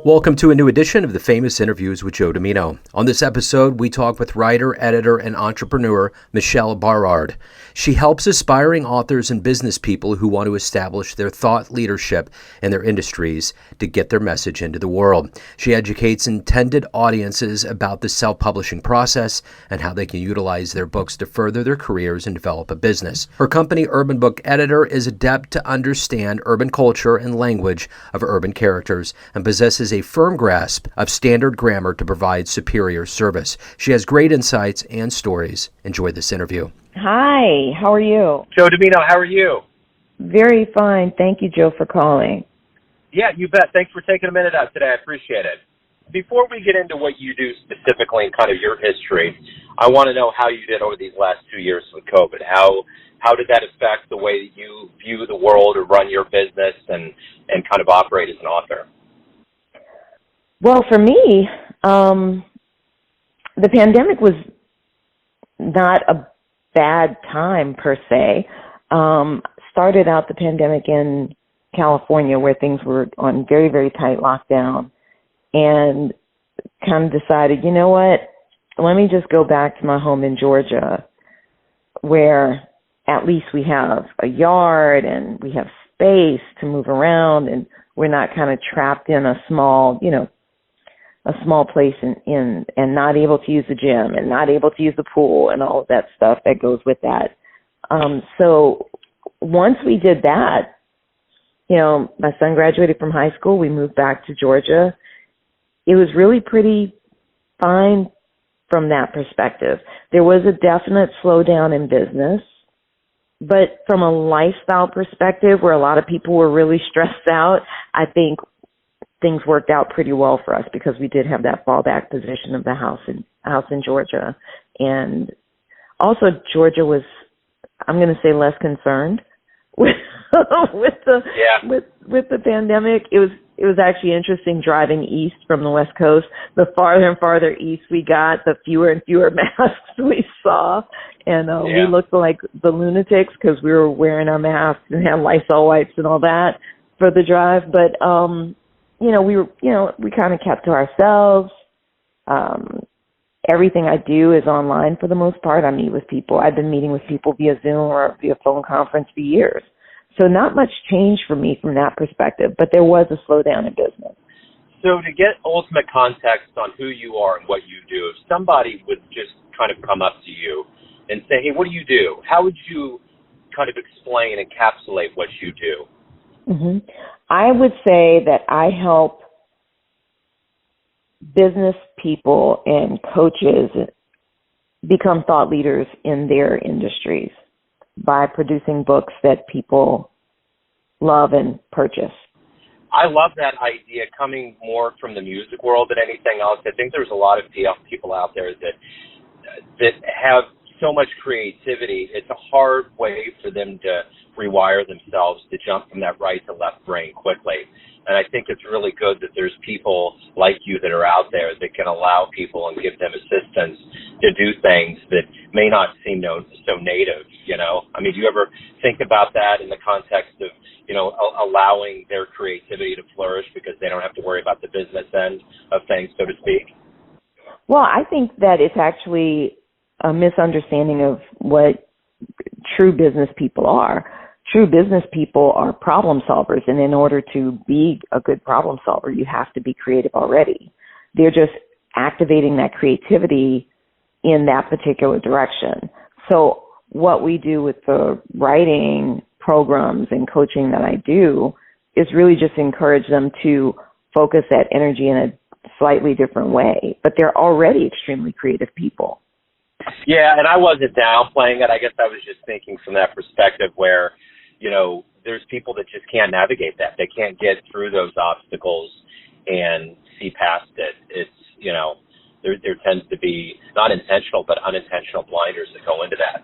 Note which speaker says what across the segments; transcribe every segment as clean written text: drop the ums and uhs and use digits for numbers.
Speaker 1: Welcome to a new edition of the Famous Interviews with Joe Dimino. On this episode, we talk with writer, editor, and entrepreneur Michele Barard. She helps aspiring authors and business people who want to establish their thought leadership in their industries to get their message into the world. She educates intended audiences about the self-publishing process and how they can utilize their books to further their careers and develop a business. Her company, Urban Book Editor, is adept to understand urban culture and language of urban characters and possesses a firm grasp of standard grammar to provide superior service. She has great insights and stories. Enjoy this interview.
Speaker 2: Hi, how are you?
Speaker 3: Joe Dimino, how are you?
Speaker 2: Very fine. Thank you, Joe, for calling.
Speaker 3: Yeah, you bet. Thanks for taking a minute out today. I appreciate it. Before we get into what you do specifically and kind of your history, I want to know how you did over these last 2 years with COVID. How did that affect the way that you view the world or run your business and kind of operate as an author?
Speaker 2: Well, for me, the pandemic was not a bad time per se. Started out the pandemic in California where things were on very, very tight lockdown, and kind of decided, you know what, let me just go back to my home in Georgia where at least we have a yard and we have space to move around and we're not kind of trapped in a small place and not able to use the gym and not able to use the pool and all of that stuff that goes with that. So once we did that, my son graduated from high school. We moved back to Georgia. It was really pretty fine from that perspective. There was a definite slowdown in business, but from a lifestyle perspective where a lot of people were really stressed out, I think things worked out pretty well for us because we did have that fallback position of the house in Georgia. And also Georgia was, I'm going to say, less concerned with the pandemic. It was actually interesting driving east from the West Coast. The farther and farther east we got, the fewer and fewer masks we saw. And we looked like the lunatics because we were wearing our masks and had Lysol wipes and all that for the drive. But, we kind of kept to ourselves. Everything I do is online for the most part. I meet with people. I've been meeting with people via Zoom or via phone conference for years. So not much change for me from that perspective, but there was a slowdown in business.
Speaker 3: So to get ultimate context on who you are and what you do, if somebody would just kind of come up to you and say, hey, what do you do? How would you kind of explain, encapsulate what you do?
Speaker 2: Mm-hmm. I would say that I help business people and coaches become thought leaders in their industries by producing books that people love and purchase.
Speaker 3: I love that idea coming more from the music world than anything else. I think there's a lot of people out there that have so much creativity. It's a hard way for them to rewire themselves to jump from that right to left brain quickly. And I think it's really good that there's people like you that are out there that can allow people and give them assistance to do things that may not seem so native, I mean, do you ever think about that in the context of, allowing their creativity to flourish because they don't have to worry about the business end of things, so to speak?
Speaker 2: Well, I think that it's actually a misunderstanding of what true business people are. True business people are problem solvers, and in order to be a good problem solver, you have to be creative already. They're just activating that creativity in that particular direction. So what we do with the writing programs and coaching that I do is really just encourage them to focus that energy in a slightly different way. But they're already extremely creative people.
Speaker 3: Yeah, and I wasn't downplaying it. I guess I was just thinking from that perspective where, there's people that just can't navigate that. They can't get through those obstacles and see past it. It's, there tends to be not intentional, but unintentional blinders that go into that.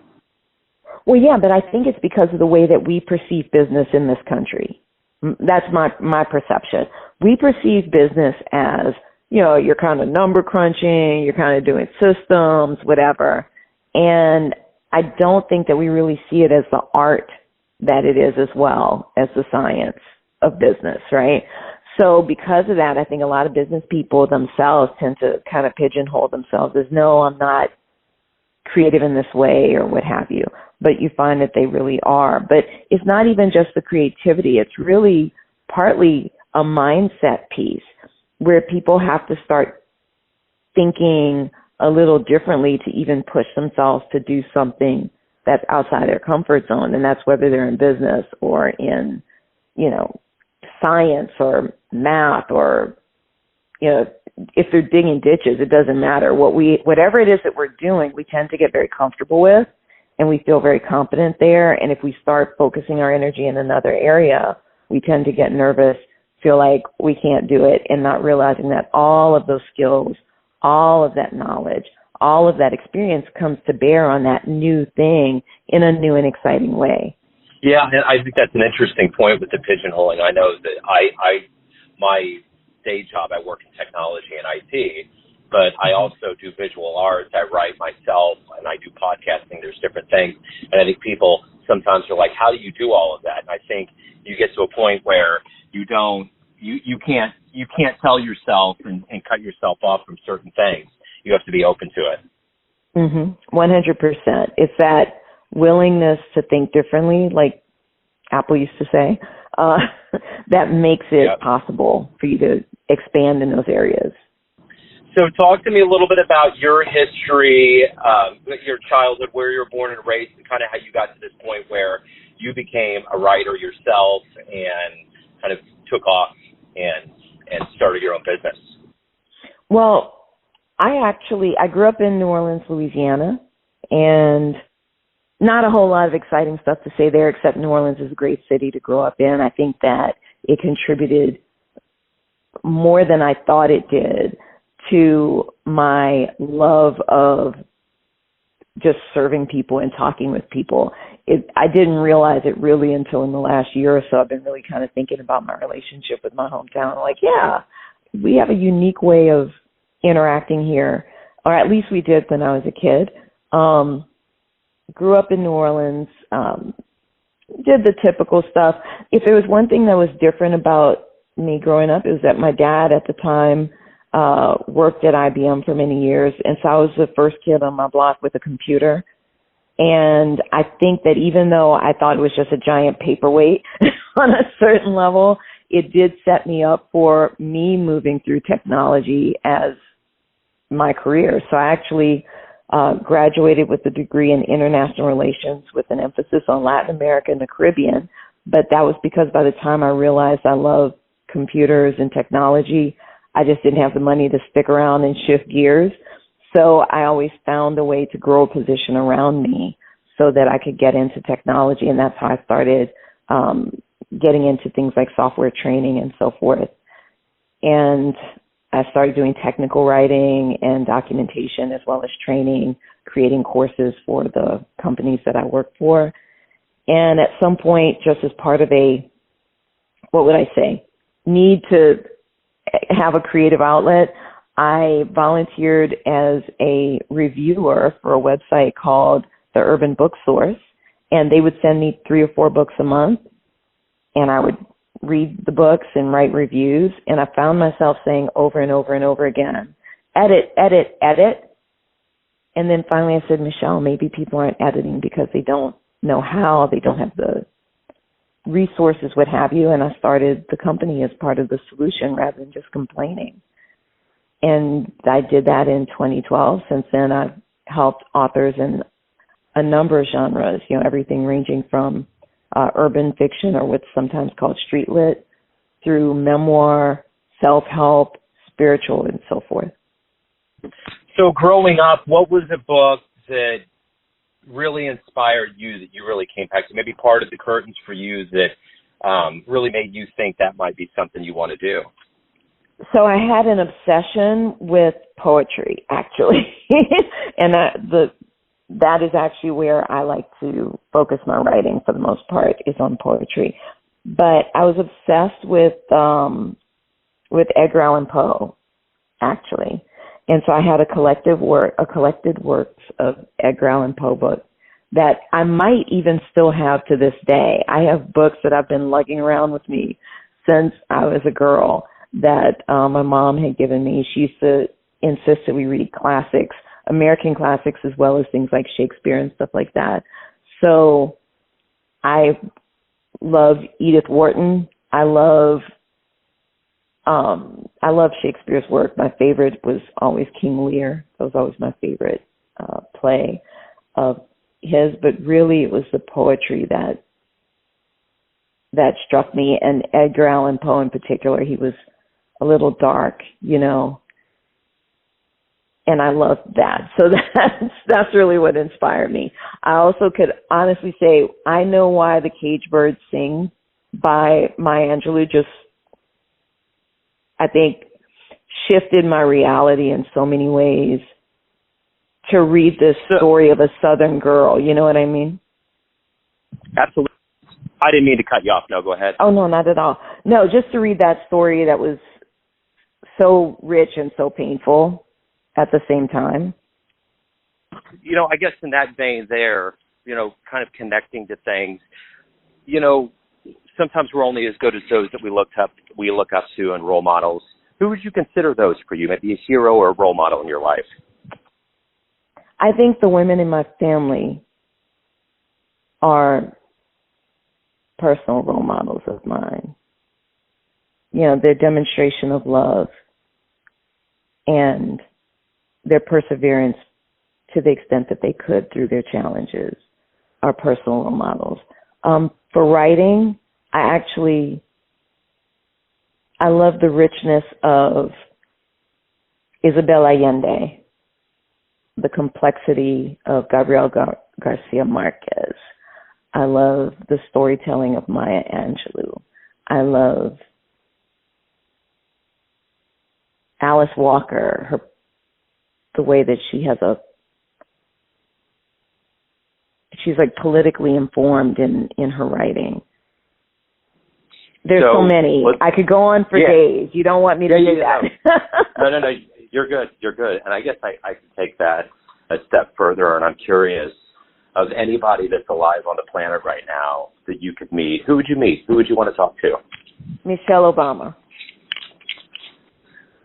Speaker 2: Well, yeah, but I think it's because of the way that we perceive business in this country. That's my perception. We perceive business as, you're kind of number crunching, you're kind of doing systems, whatever. And I don't think that we really see it as the art that it is as well as the science of business, right? So because of that, I think a lot of business people themselves tend to kind of pigeonhole themselves as, no, I'm not creative in this way or what have you. But you find that they really are. But it's not even just the creativity. It's really partly a mindset piece where people have to start thinking a little differently to even push themselves to do something that's outside their comfort zone. And that's whether they're in business or in, science or math or, if they're digging ditches, it doesn't matter. Whatever it is that we're doing, we tend to get very comfortable with and we feel very confident there. And if we start focusing our energy in another area, we tend to get nervous, feel like we can't do it, and not realizing that all of those skills, all of that knowledge, all of that experience comes to bear on that new thing in a new and exciting way.
Speaker 3: Yeah, and I think that's an interesting point with the pigeonholing. I know that my day job, I work in technology and IT, but I also do visual arts. I write myself, and I do podcasting. There's different things. And I think people sometimes are like, how do you do all of that? And I think you get to a point where you can't tell yourself and cut yourself off from certain things. You have to be open to it.
Speaker 2: 100%. It's that willingness to think differently, like Apple used to say, that makes it possible for you to expand in those areas.
Speaker 3: So talk to me a little bit about your history, your childhood, where you were born and raised, and kind of how you got to this point where you became a writer yourself and kind of took off and started your own business.
Speaker 2: Well, I grew up in New Orleans, Louisiana, and not a whole lot of exciting stuff to say there, except New Orleans is a great city to grow up in. I think that it contributed more than I thought it did to my love of just serving people and talking with people. I didn't realize it really until in the last year or so. I've been really kind of thinking about my relationship with my hometown. Like, yeah, we have a unique way of interacting here, or at least we did when I was a kid. Grew up in New Orleans, did the typical stuff. If there was one thing that was different about me growing up, it was that my dad at the time worked at IBM for many years, and so I was the first kid on my block with a computer. And I think that even though I thought it was just a giant paperweight on a certain level, it did set me up for me moving through technology as my career. So I actually graduated with a degree in international relations with an emphasis on Latin America and the Caribbean. But that was because by the time I realized I love computers and technology, I just didn't have the money to stick around and shift gears. So I always found a way to grow a position around me so that I could get into technology. And that's how I started getting into things like software training and so forth. And I started doing technical writing and documentation as well as training, creating courses for the companies that I work for. And at some point, just as part of need to have a creative outlet, I volunteered as a reviewer for a website called The Urban Book Source, and they would send me 3 or 4 books a month, and I would read the books and write reviews, and I found myself saying over and over and over again, edit, edit, edit. And then finally I said, Michele, maybe people aren't editing because they don't know how, they don't have the resources, what have you, and I started the company as part of the solution rather than just complaining. And I did that in 2012. Since then, I've helped authors in a number of genres, everything ranging from urban fiction, or what's sometimes called street lit, through memoir, self-help, spiritual, and so forth.
Speaker 3: So growing up, what was a book that really inspired you, that you really came back to, maybe part of the curtains for you that really made you think that might be something you want to do?
Speaker 2: So I had an obsession with poetry, actually, and that is actually where I like to focus my writing for the most part, is on poetry. But I was obsessed with Edgar Allan Poe, actually, and so I had a collected works of Edgar Allan Poe books that I might even still have to this day. I have books that I've been lugging around with me since I was a girl that my mom had given me. She used to insist that we read classics, American classics, as well as things like Shakespeare and stuff like that. So I love Edith Wharton. I love Shakespeare's work. My favorite was always King Lear. That was always my favorite play of his. But really, it was the poetry that struck me. And Edgar Allan Poe in particular, he was a little dark, you know, and I loved that. So that's really what inspired me. I also could honestly say I know why the Cage Bird Sing by Maya Angelou just, I think, shifted my reality in so many ways to read this story of a Southern girl. You know what I mean?
Speaker 3: Absolutely. I didn't mean to cut you off. No, go ahead.
Speaker 2: Oh, no, not at all. No, just to read that story that was so rich and so painful at the same time.
Speaker 3: You know, I guess in that vein there, you know, kind of connecting to things, you know, sometimes we're only as good as those that we look up to and role models. Who would you consider those for you? Maybe a hero or a role model in your life?
Speaker 2: I think the women in my family are personal role models of mine. You know, their demonstration of love and their perseverance to the extent that they could through their challenges are personal role models. For writing, I love the richness of Isabel Allende, the complexity of Gabriel Garcia Marquez. I love the storytelling of Maya Angelou. I love Alice Walker, the way that she's like politically informed in her writing. There's so many. I could go on for days. You don't want me to do that.
Speaker 3: No. You're good. And I guess I can take that a step further, and I'm curious, of anybody that's alive on the planet right now that you could meet, who would you meet? Who would you want to talk to?
Speaker 2: Michelle Obama.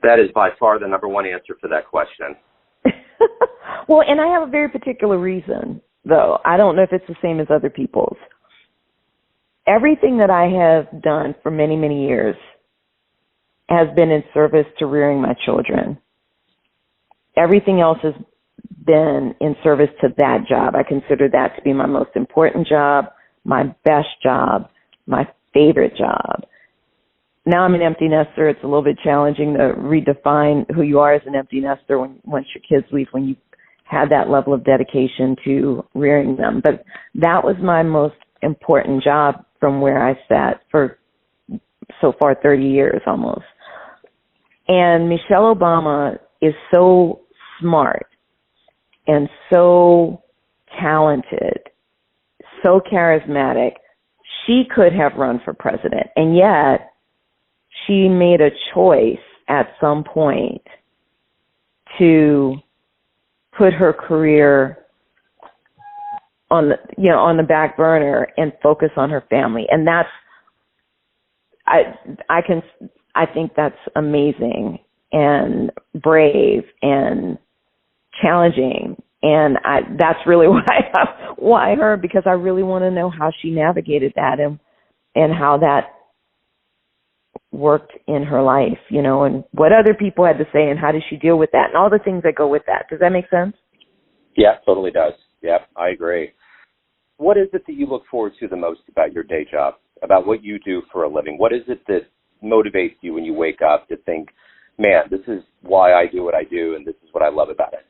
Speaker 3: That is by far the number one answer for that question.
Speaker 2: Well, and I have a very particular reason, though. I don't know if it's the same as other people's. Everything that I have done for many, many years has been in service to rearing my children. Everything else has been in service to that job. I consider that to be my most important job, my best job, my favorite job. Now I'm an empty nester. It's a little bit challenging to redefine who you are as an empty nester once your kids leave, when you had that level of dedication to rearing them. But that was my most important job from where I sat for so far 30 years almost. And Michelle Obama is so smart and so talented, so charismatic. She could have run for president, and yet she made a choice at some point to put her career on the back burner and focus on her family. And that's, I think that's amazing and brave and challenging. And that's really why her, because I really want to know how she navigated that and how that worked in her life, and what other people had to say and how did she deal with that and all the things that go with that. Does that make sense?
Speaker 3: Yeah, totally does. Yeah, I agree. What is it that you look forward to the most about your day job, about what you do for a living? What is it that motivates you when you wake up to think, man, this is why I do what I do and this is what I love about it?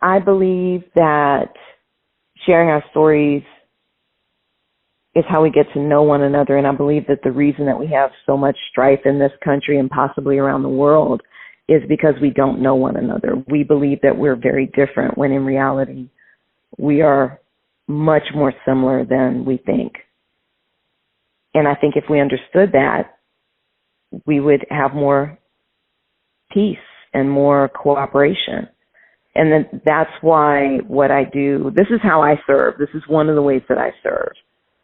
Speaker 2: I believe that sharing our stories is how we get to know one another. And I believe that the reason that we have so much strife in this country and possibly around the world is because we don't know one another. We believe that we're very different when in reality we are much more similar than we think. And I think if we understood that, we would have more peace and more cooperation. And then that's why what I do, this is how I serve. This is one of the ways that I serve,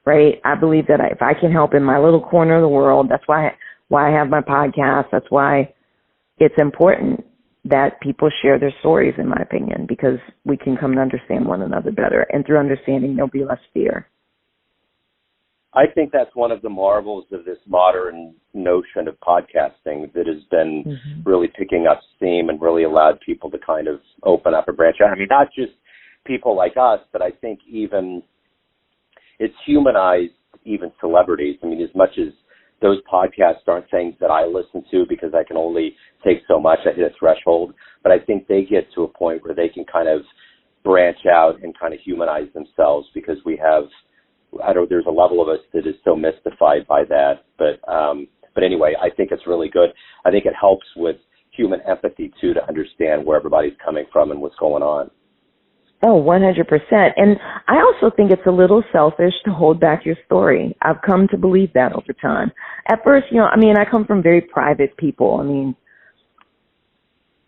Speaker 2: right? I believe that if I can help in my little corner of the world, that's why I have my podcast. That's why it's important that people share their stories, in my opinion, because we can come to understand one another better. And through understanding, there'll be less fear.
Speaker 3: I think that's one of the marvels of this modern notion of podcasting that has been really picking up steam and really allowed people to kind of open up and branch out. I mean, not just people like us, but I think even it's humanized even celebrities. I mean, as much as those podcasts aren't things that I listen to because I can only take so much, I hit a threshold, but I think they get to a point where they can kind of branch out and kind of humanize themselves because we have, there's a level of us that is so mystified by that. But anyway, I think it's really good. I think it helps with human empathy too, to understand where everybody's coming from and what's going on.
Speaker 2: Oh, 100%. And I also think it's a little selfish to hold back your story. I've come to believe that over time. At first, I come from very private people. I mean,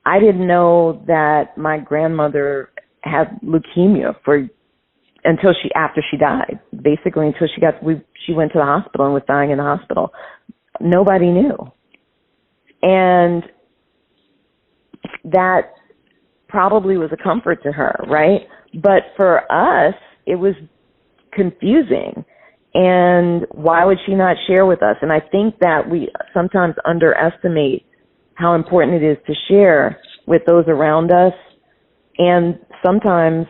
Speaker 2: I didn't know that my grandmother had leukemia after she died. Basically, until she went to the hospital and was dying in the hospital. Nobody knew. And that probably was a comfort to her, right? But for us, it was confusing. And why would she not share with us? And I think that we sometimes underestimate how important it is to share with those around us. And sometimes,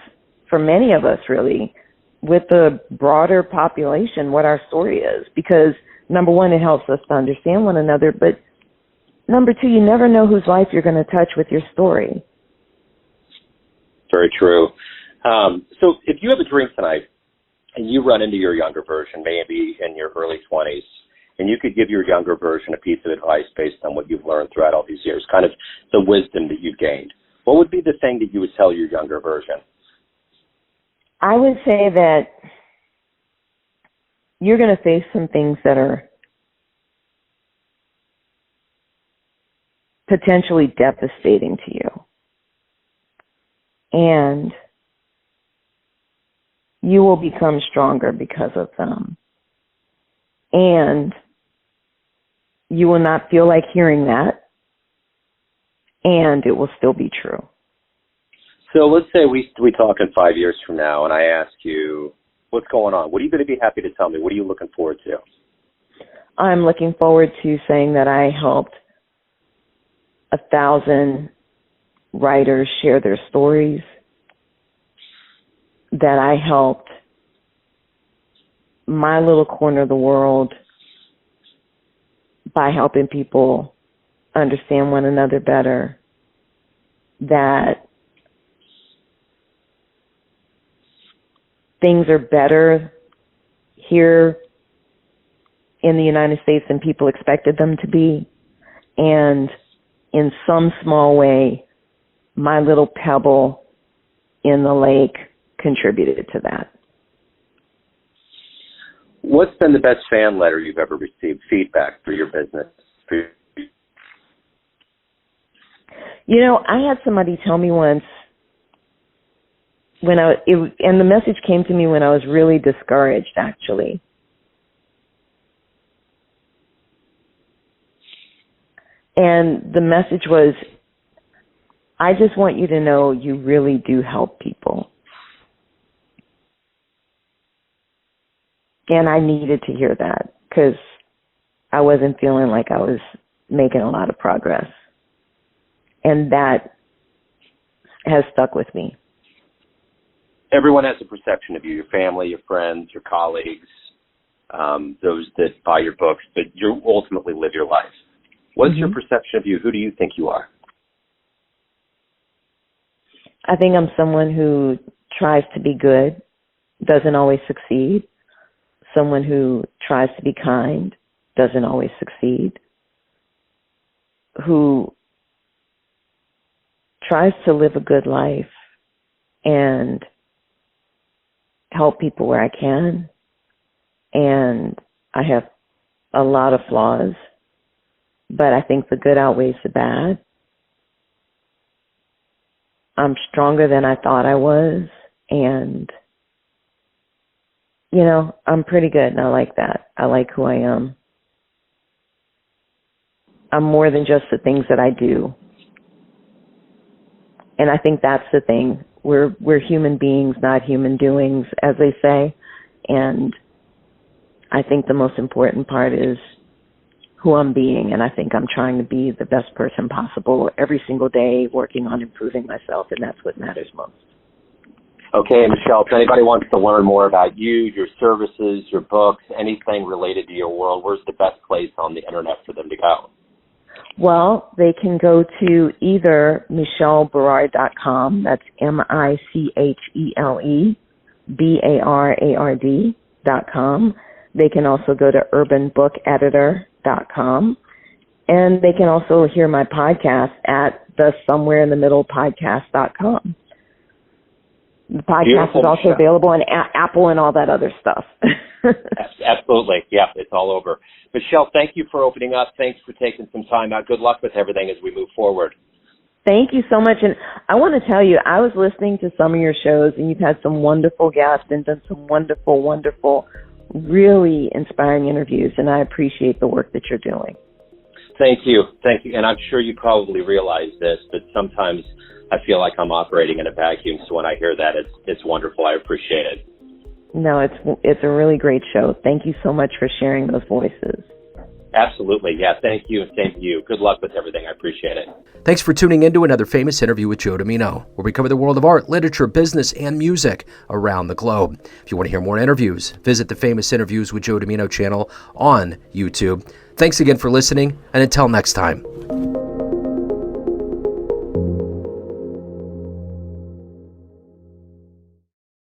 Speaker 2: for many of us really, with the broader population, what our story is. Because number one, it helps us to understand one another. But number two, you never know whose life you're going to touch with your story.
Speaker 3: Very true. So if you have a drink tonight and you run into your younger version, maybe in your early 20s, and you could give your younger version a piece of advice based on what you've learned throughout all these years, kind of the wisdom that you've gained, what would be the thing that you would tell your younger version?
Speaker 2: I would say that you're going to face some things that are potentially devastating to you. And you will become stronger because of them. And you will not feel like hearing that. And it will still be true.
Speaker 3: So let's say we talk in 5 years from now and I ask you, what's going on? What are you going to be happy to tell me? What are you looking forward to?
Speaker 2: I'm looking forward to saying that I helped 1,000 writers share their stories, that I helped my little corner of the world by helping people understand one another better, that things are better here in the United States than people expected them to be, and in some small way, my little pebble in the lake contributed to that.
Speaker 3: What's been the best fan letter you've ever received, feedback for your business?
Speaker 2: I had somebody tell me once and the message came to me when I was really discouraged, actually. And the message was, I just want you to know you really do help people. And I needed to hear that because I wasn't feeling like I was making a lot of progress. And that has stuck with me.
Speaker 3: Everyone has a perception of you, your family, your friends, your colleagues, those that buy your books, but you ultimately live your life. What is your perception of you? Who do you think you are?
Speaker 2: I think I'm someone who tries to be good, doesn't always succeed. Someone who tries to be kind, doesn't always succeed. Who tries to live a good life and help people where I can. And I have a lot of flaws, but I think the good outweighs the bad. I'm stronger than I thought I was, and I'm pretty good, and I like that. I like who I am. I'm more than just the things that I do. And I think that's the thing. We're human beings, not human doings, as they say. And I think the most important part is who I'm being, and I think I'm trying to be the best person possible every single day, working on improving myself, and that's what matters most.
Speaker 3: Okay, Michele, if anybody wants to learn more about you, your services, your books, anything related to your world, where's the best place on the internet for them to go?
Speaker 2: Well, they can go to either MicheleBarard.com, that's MicheleBarard.com. They can also go to urbanbookeditor.com. And they can also hear my podcast at the somewhereinthemiddlepodcast.com. The podcast is also available on Apple and all that other stuff.
Speaker 3: Absolutely. Yeah, it's all over. Michele, thank you for opening up. Thanks for taking some time out. Good luck with everything as we move forward.
Speaker 2: Thank you so much. And I want to tell you, I was listening to some of your shows, and you've had some wonderful guests and done some wonderful, wonderful, really inspiring interviews, and I appreciate the work that you're doing.
Speaker 3: Thank you. Thank you. And I'm sure you probably realize this, but sometimes I feel like I'm operating in a vacuum. So when I hear that, it's wonderful. I appreciate it.
Speaker 2: No, it's a really great show. Thank you so much for sharing those voices.
Speaker 3: Absolutely. Yeah. Thank you. And same to you. Good luck with everything. I appreciate it.
Speaker 1: Thanks for tuning in to another famous interview with Joe Dimino, where we cover the world of art, literature, business, and music around the globe. If you want to hear more interviews, visit the Famous Interviews with Joe Dimino channel on YouTube. Thanks again for listening, and until next time.